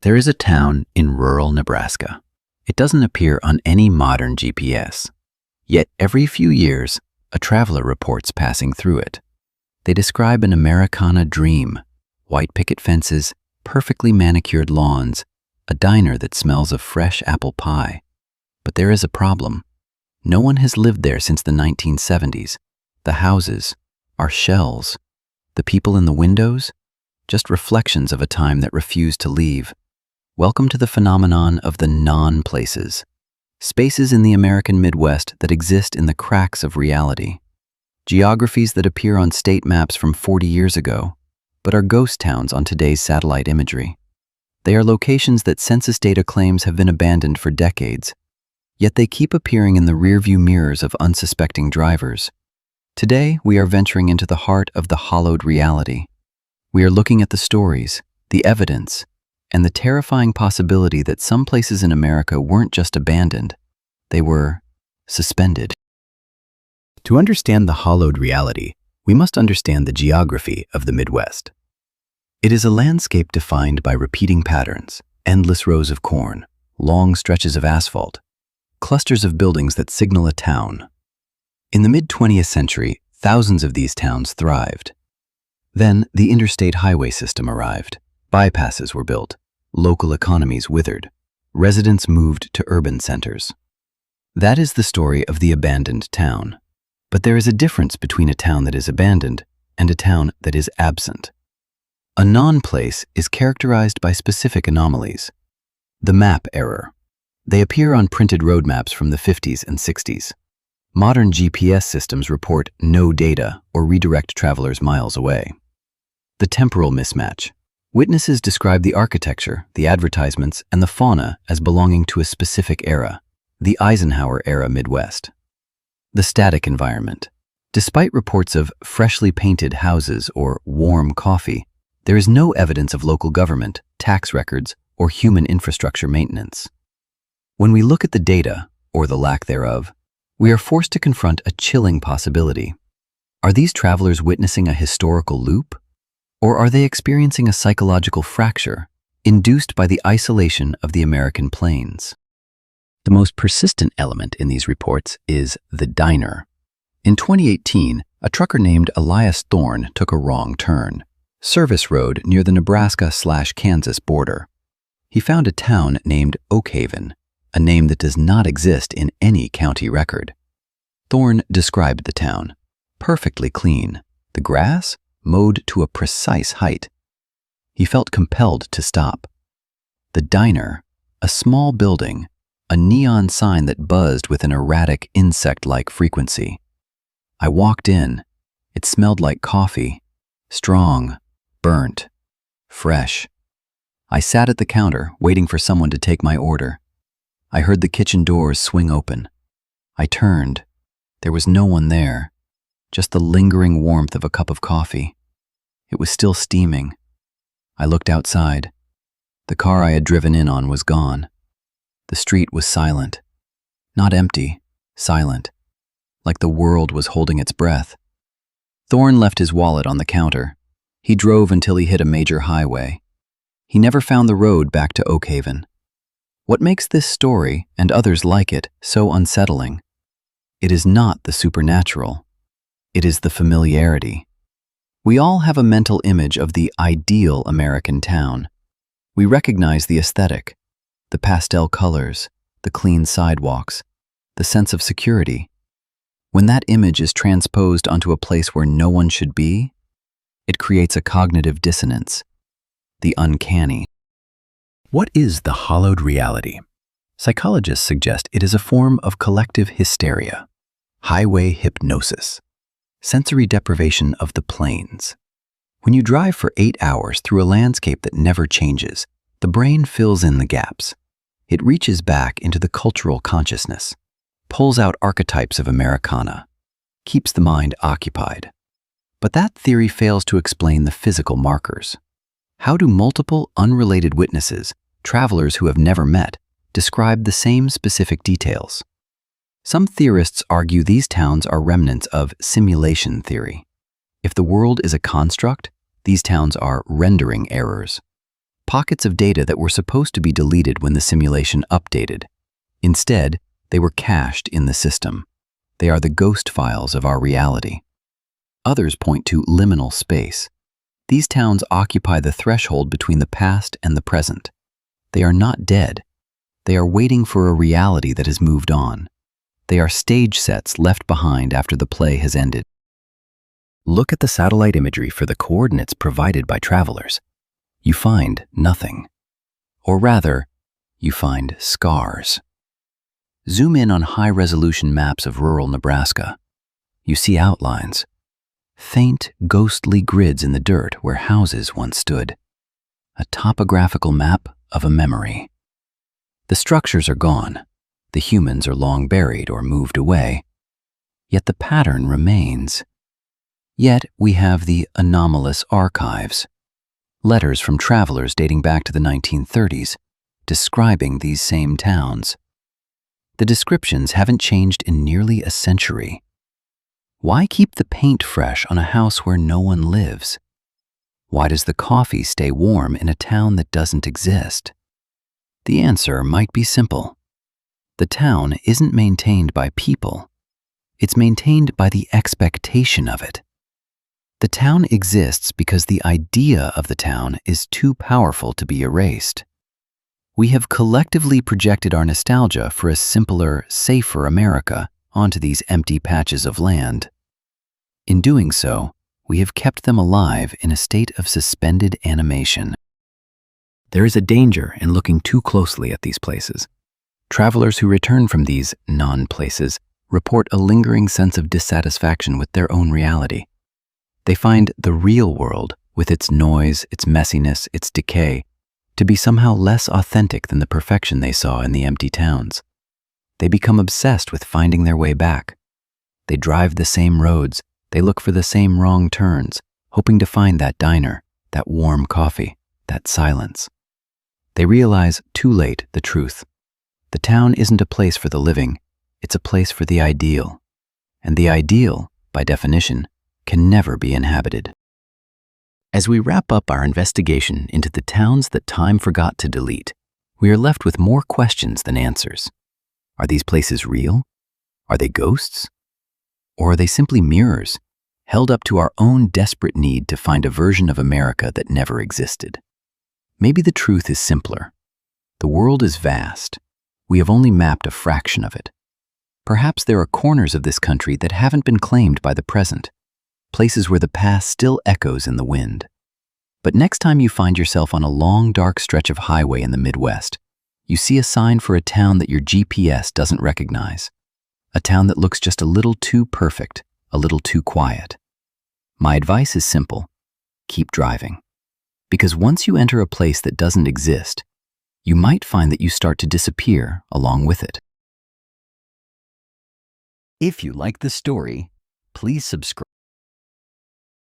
There is a town in rural Nebraska. It doesn't appear on any modern GPS. Yet every few years, a traveler reports passing through it. They describe an Americana dream: white picket fences, perfectly manicured lawns, a diner that smells of fresh apple pie. But there is a problem. No one has lived there since the 1970s. The houses are shells. The people in the windows, just reflections of a time that refused to leave. Welcome to the phenomenon of the non-places. Spaces in the American Midwest that exist in the cracks of reality. Geographies that appear on state maps from 40 years ago, but are ghost towns on today's satellite imagery. They are locations that census data claims have been abandoned for decades, yet they keep appearing in the rearview mirrors of unsuspecting drivers. Today, we are venturing into the heart of the hollowed reality. We are looking at the stories, the evidence, and the terrifying possibility that some places in America weren't just abandoned, they were suspended. To understand the hollowed reality, we must understand the geography of the Midwest. It is a landscape defined by repeating patterns, endless rows of corn, long stretches of asphalt, clusters of buildings that signal a town. In the mid-20th century, thousands of these towns thrived. Then the interstate highway system arrived. Bypasses were built. Local economies withered. Residents moved to urban centers. That is the story of the abandoned town. But there is a difference between a town that is abandoned and a town that is absent. A non-place is characterized by specific anomalies. The map error. They appear on printed road maps from the 50s and 60s. Modern GPS systems report no data or redirect travelers miles away. The temporal mismatch. Witnesses describe the architecture, the advertisements, and the fauna as belonging to a specific era, the Eisenhower-era Midwest. The static environment. Despite reports of freshly painted houses or warm coffee, there is no evidence of local government, tax records, or human infrastructure maintenance. When we look at the data, or the lack thereof, we are forced to confront a chilling possibility. Are these travelers witnessing a historical loop? Or are they experiencing a psychological fracture induced by the isolation of the American plains? The most persistent element in these reports is the diner. In 2018, a trucker named Elias Thorne took a wrong turn. Service road near the Nebraska/Kansas border. He found a town named Oakhaven, a name that does not exist in any county record. Thorne described the town. Perfectly clean. The grass? Mowed to a precise height. He felt compelled to stop. The diner, a small building, a neon sign that buzzed with an erratic insect-like frequency. I walked in. It smelled like coffee, strong, burnt, fresh. I sat at the counter, waiting for someone to take my order. I heard the kitchen doors swing open. I turned. There was no one there. Just the lingering warmth of a cup of coffee. It was still steaming. I looked outside. The car I had driven in on was gone. The street was silent. Not empty, silent. Like the world was holding its breath. Thorne left his wallet on the counter. He drove until he hit a major highway. He never found the road back to Oakhaven. What makes this story, and others like it, so unsettling? It is not the supernatural. It is the familiarity. We all have a mental image of the ideal American town. We recognize the aesthetic, the pastel colors, the clean sidewalks, the sense of security. When that image is transposed onto a place where no one should be, it creates a cognitive dissonance, the uncanny. What is the hollowed reality? Psychologists suggest it is a form of collective hysteria, highway hypnosis, sensory deprivation of the plains. When you drive for 8 hours through a landscape that never changes, the brain fills in the gaps. It reaches back into the cultural consciousness, pulls out archetypes of Americana, keeps the mind occupied. But that theory fails to explain the physical markers. How do multiple unrelated witnesses, travelers who have never met, describe the same specific details? Some theorists argue these towns are remnants of simulation theory. If the world is a construct, these towns are rendering errors. pockets of data that were supposed to be deleted when the simulation updated. Instead, they were cached in the system. They are the ghost files of our reality. Others point to liminal space. These towns occupy the threshold between the past and the present. They are not dead. They are waiting for a reality that has moved on. They are stage sets left behind after the play has ended. Look at the satellite imagery for the coordinates provided by travelers. You find nothing. Or rather, you find scars. Zoom in on high-resolution maps of rural Nebraska. You see outlines. Faint, ghostly grids in the dirt where houses once stood. A topographical map of a memory. The structures are gone. The humans are long buried or moved away. Yet the pattern remains. Yet we have the anomalous archives. Letters from travelers dating back to the 1930s, describing these same towns. The descriptions haven't changed in nearly a century. Why keep the paint fresh on a house where no one lives? Why does the coffee stay warm in a town that doesn't exist? The answer might be simple. The town isn't maintained by people. It's maintained by the expectation of it. The town exists because the idea of the town is too powerful to be erased. We have collectively projected our nostalgia for a simpler, safer America onto these empty patches of land. In doing so, we have kept them alive in a state of suspended animation. There is a danger in looking too closely at these places. Travelers who return from these non-places report a lingering sense of dissatisfaction with their own reality. They find the real world, with its noise, its messiness, its decay, to be somehow less authentic than the perfection they saw in the empty towns. They become obsessed with finding their way back. They drive the same roads, they look for the same wrong turns, hoping to find that diner, that warm coffee, that silence. They realize too late the truth. The town isn't a place for the living, it's a place for the ideal. And the ideal, by definition, can never be inhabited. As we wrap up our investigation into the towns that time forgot to delete, we are left with more questions than answers. Are these places real? Are they ghosts? Or are they simply mirrors, held up to our own desperate need to find a version of America that never existed? Maybe the truth is simpler. The world is vast. We have only mapped a fraction of it. Perhaps there are corners of this country that haven't been claimed by the present, places where the past still echoes in the wind. But next time you find yourself on a long, dark stretch of highway in the Midwest, you see a sign for a town that your GPS doesn't recognize, a town that looks just a little too perfect, a little too quiet. My advice is simple: keep driving. Because once you enter a place that doesn't exist, you might find that you start to disappear along with it. If you like the story, please subscribe.